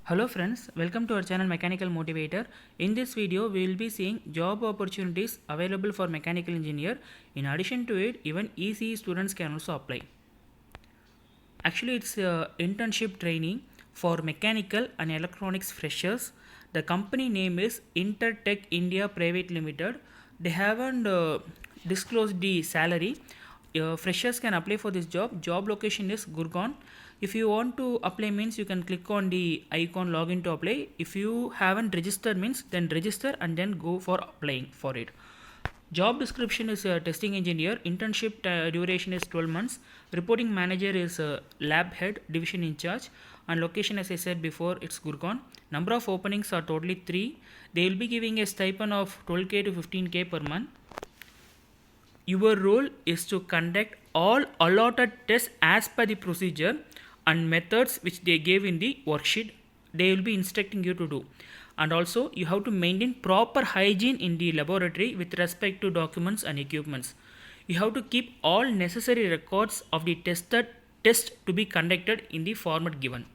Hello friends, welcome to our channel Mechanical Motivator. In this video, we will be seeing job opportunities available for mechanical engineer. In addition to it, even ECE students can also apply. Actually, it's a internship training for mechanical and electronics freshers. The company name is Intertech India Private Limited. They haven't disclosed the salary. Freshers can apply for this job. Job location is Gurgaon. If you want to apply means you can click on the icon login to apply. If you haven't registered means then register and then go for applying for it. Job description is a testing engineer. Internship duration is 12 months. Reporting manager is a lab head, division in charge. And location, as I said before, it's Gurgaon. Number of openings are totally 3. They will be giving a stipend of 12k to 15k per month. Your role is to conduct all allotted tests as per the procedure and methods which they gave in the worksheet. They will be instructing you to do. And also you have to maintain proper hygiene in the laboratory with respect to documents and equipments. You have to keep all necessary records of the test to be conducted in the format given.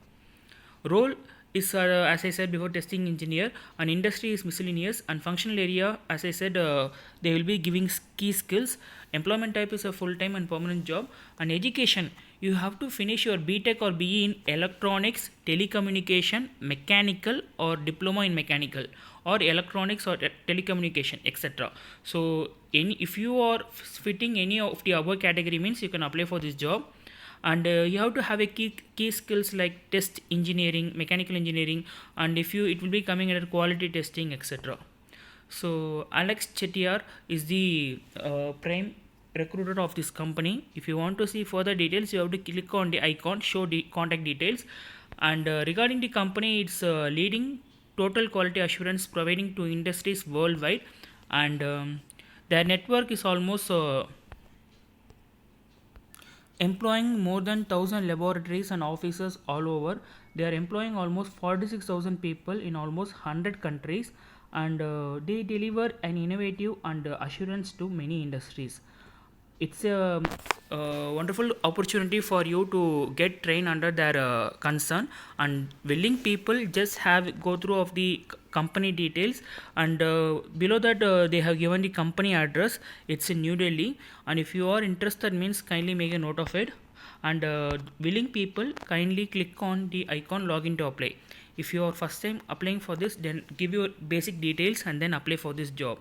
Role is as I said before, testing engineer, and industry is miscellaneous, and functional area, as I said, they will be giving key skills. Employment type is a full-time and permanent job. And education, you have to finish your BTech or BE in electronics, telecommunication, mechanical, or diploma in mechanical, or electronics or telecommunication, etc. So if you are fitting any of the above category means you can apply for this job. And you have to have a key skills like test engineering, mechanical engineering, and if you it will be coming under quality testing, etc. So Alex Chettiar is the prime recruiter of this company. If you want to see further details, you have to click on the icon, show the contact details. And regarding the company, it's leading total quality assurance providing to industries worldwide, and their network is almost employing more than 1000 laboratories and offices all over. They are employing almost 46,000 people in almost 100 countries, and they deliver an innovative and assurance to many industries. It's a wonderful opportunity for you to get trained under their concern, and willing people just have go through of the company details, and below that they have given the company address. It's in New Delhi, and if you are interested means kindly make a note of it. And willing people, kindly click on the icon login to apply. If you are first time applying for this, then give your basic details and then apply for this job.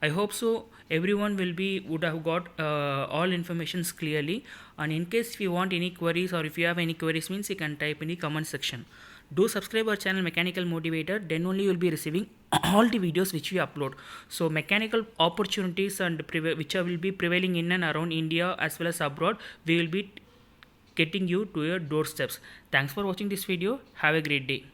I hope so everyone would have got all informations clearly. And in case if you want any queries or if you have any queries means you can type in the comment section. Do subscribe our channel Mechanical Motivator, then only you will be receiving all the videos which we upload. So mechanical opportunities and which will be prevailing in and around India as well as abroad, we will be getting you to your doorsteps. Thanks for watching this video. Have a great day.